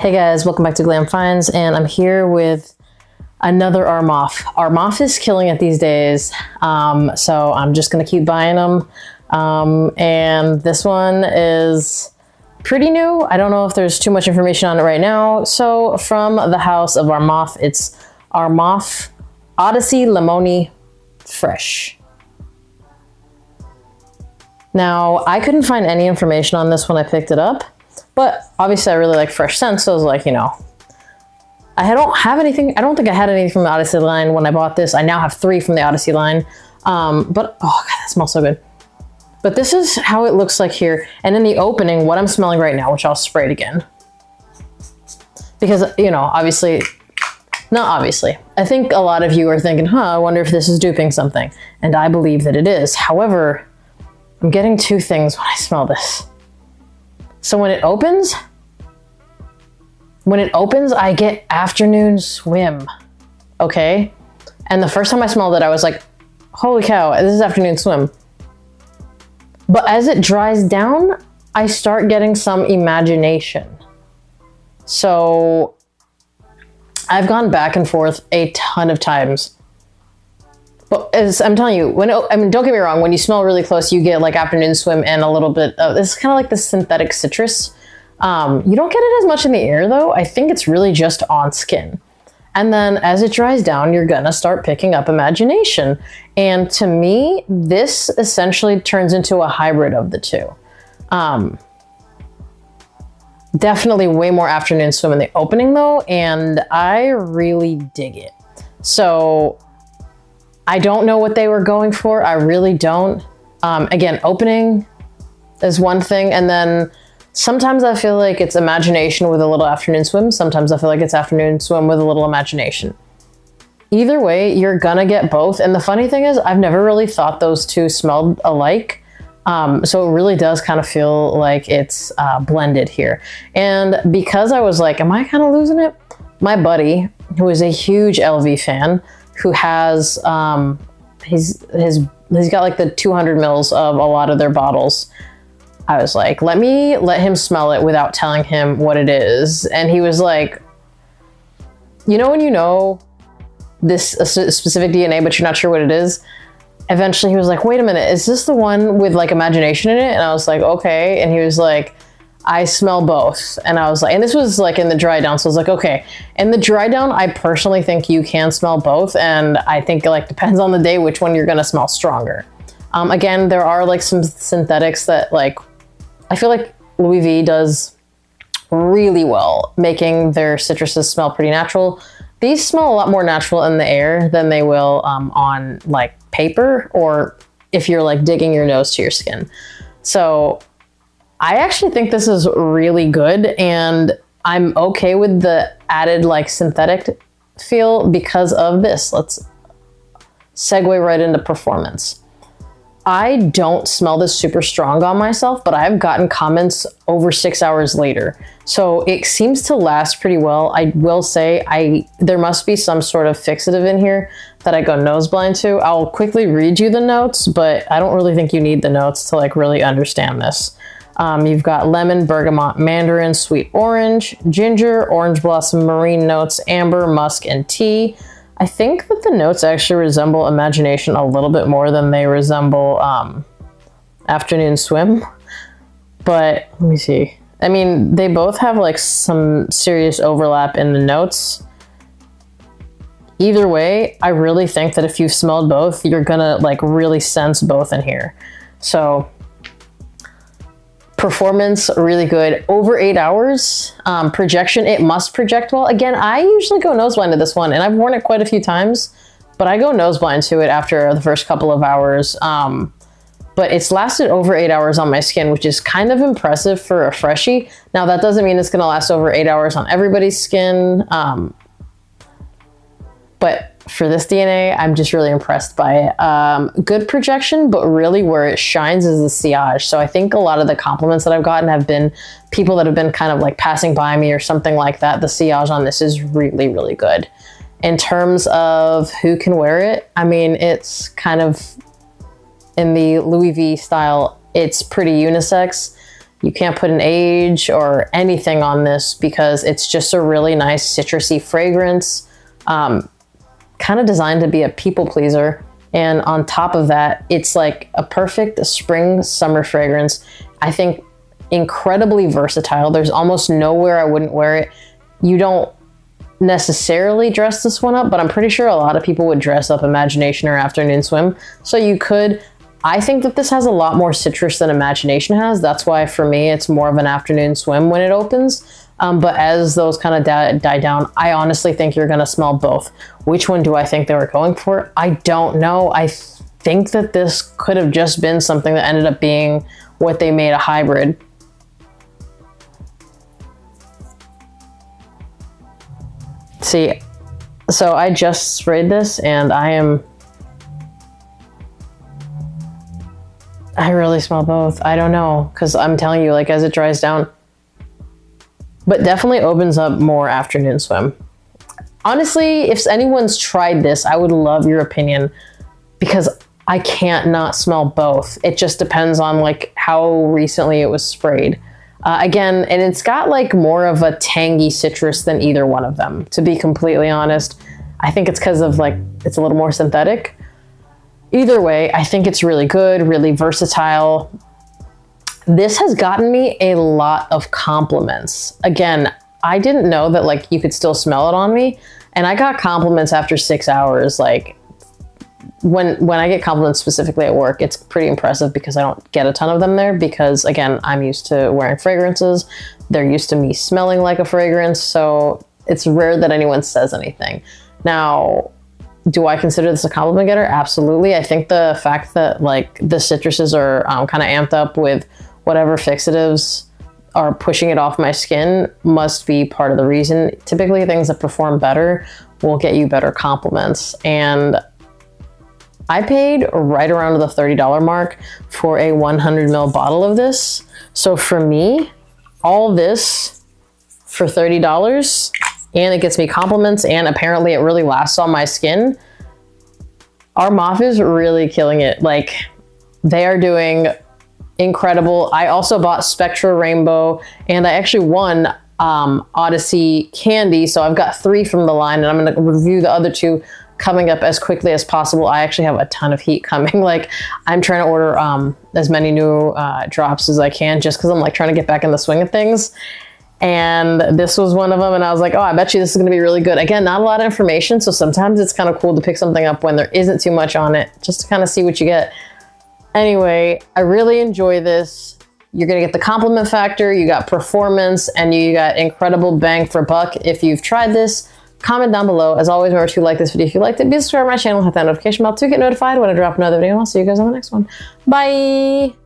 Hey guys, welcome back to Glam Finds, and I'm here with another Armaf. Armaf is killing it these days, so I'm just gonna keep buying them. And this one is pretty new. I don't know if there's too much information on it right now. So from the house of Armaf, it's Armaf Odyssey Limoni Fresh. Now, I couldn't find any information on this when I picked it up, but obviously I really like fresh scents, so I was like, you know, I don't have anything. I don't think I had anything from the Odyssey line when I bought this. I now have 3 from the Odyssey line, but oh God, that smells so good. But this is how it looks like here. And in the opening, what I'm smelling right now, which I'll spray it again. Because, you know, obviously, not obviously. I think a lot of you are thinking, I wonder if this is duping something. And I believe that it is. However, I'm getting 2 things when I smell this. So when it opens, I get afternoon swim, okay? And the first time I smelled it, I was like, holy cow, this is afternoon swim. But as it dries down, I start getting some imagination. So I've gone back and forth a ton of times. But as I'm telling you, don't get me wrong, when you smell really close, you get like afternoon swim and a little bit of, this is kind of like the synthetic citrus. You don't get it as much in the air though. I think it's really just on skin. And then as it dries down, you're gonna start picking up imagination. And to me, this essentially turns into a hybrid of the two. Definitely way more afternoon swim in the opening though, and I really dig it. So I don't know what they were going for. I really don't. Again, opening is one thing, and then sometimes I feel like it's imagination with a little afternoon swim. Sometimes I feel like it's afternoon swim with a little imagination. Either way, you're gonna get both. And the funny thing is, I've never really thought those two smelled alike. So it really does kind of feel like it's blended here. And because I was like, am I kind of losing it? My buddy, who is a huge LV fan, who has, he's got like the 200 mils of a lot of their bottles. I was like, let him smell it without telling him what it is. And he was like, you know, when you know this specific DNA, but you're not sure what it is? Eventually he was like, wait a minute, is this the one with like imagination in it? And I was like, okay. And he was like, I smell both. And I was like, and this was like in the dry down. So I was like, okay. In the dry down, I personally think you can smell both. And I think it like depends on the day, which one you're going to smell stronger. Again, there are like some synthetics that like, I feel like Louis V does really well making their citruses smell pretty natural. These smell a lot more natural in the air than they will on like paper, or if you're like digging your nose to your skin. So I actually think this is really good, and I'm okay with the added like synthetic feel because of this. Let's segue right into performance. I don't smell this super strong on myself, but I've gotten comments over 6 hours later. So it seems to last pretty well. I will say there must be some sort of fixative in here that I go nose blind to. I'll quickly read you the notes, but I don't really think you need the notes to like really understand this. You've got lemon, bergamot, mandarin, sweet orange, ginger, orange blossom, marine notes, amber, musk, and tea. I think that the notes actually resemble imagination a little bit more than they resemble afternoon swim. But let me see. I mean, they both have like some serious overlap in the notes. Either way, I really think that if you've smelled both, you're gonna like really sense both in here. So performance, really good. Over 8 hours. Projection, it must project well. Again, I usually go nose blind to this one, and I've worn it quite a few times, but I go nose blind to it after the first couple of hours. But it's lasted over 8 hours on my skin, which is kind of impressive for a freshie. Now, that doesn't mean it's gonna last over 8 hours on everybody's skin. But for this DNA, I'm just really impressed by it. Good projection, but really where it shines is the sillage. So I think a lot of the compliments that I've gotten have been people that have been kind of like passing by me or something like that. The sillage on this is really, really good. In terms of who can wear it, I mean, it's kind of in the Louis V style. It's pretty unisex. You can't put an age or anything on this because it's just a really nice citrusy fragrance, kind of designed to be a people pleaser. And on top of that, it's like a perfect spring summer fragrance. I think incredibly versatile. There's almost nowhere I wouldn't wear it. You don't necessarily dress this one up, but I'm pretty sure a lot of people would dress up Imagination or Afternoon Swim. So you could. I think that this has a lot more citrus than Imagination has. That's why for me, it's more of an Afternoon Swim when it opens. But as those kind of die down, I honestly think you're going to smell both. Which one do I think they were going for? I don't know. I think that this could have just been something that ended up being what they made a hybrid. See, so I just sprayed this and I really smell both. I don't know, because I'm telling you, like, as it dries down, but definitely opens up more Afternoon Swim. Honestly, if anyone's tried this, I would love your opinion, because I can't not smell both. It just depends on like how recently it was sprayed. Again, and it's got like more of a tangy citrus than either one of them, to be completely honest. I think it's because of like, it's a little more synthetic. Either way, I think it's really good, really versatile. This has gotten me a lot of compliments. Again, I didn't know that like you could still smell it on me, and I got compliments after 6 hours. Like when I get compliments specifically at work, it's pretty impressive because I don't get a ton of them there because, again, I'm used to wearing fragrances. They're used to me smelling like a fragrance, so it's rare that anyone says anything. Now, do I consider this a compliment getter? Absolutely. I think the fact that like the citruses are kind of amped up with whatever fixatives are pushing it off my skin must be part of the reason. Typically, things that perform better will get you better compliments. And I paid right around the $30 mark for a 100 ml bottle of this. So for me, all this for $30, and it gets me compliments, and apparently it really lasts on my skin. Armaf is really killing it. Like, they are doing incredible. I also bought Spectra Rainbow, and I actually won Odyssey Candy, so I've got 3 from the line, and I'm going to review the other 2 coming up as quickly as possible. I actually have a ton of heat coming. Like, I'm trying to order as many new drops as I can, just because I'm like trying to get back in the swing of things. And this was one of them, and I was like, oh, I bet you this is going to be really good. Again, not a lot of information, so sometimes it's kind of cool to pick something up when there isn't too much on it, just to kind of see what you get. Anyway, I really enjoy this. You're going to get the compliment factor, you got performance, and you got incredible bang for buck. If you've tried this, comment down below. As always, remember to like this video if you liked it. Be subscribed to my channel, hit that notification bell to get notified when I drop another video. I'll see you guys on the next one. Bye!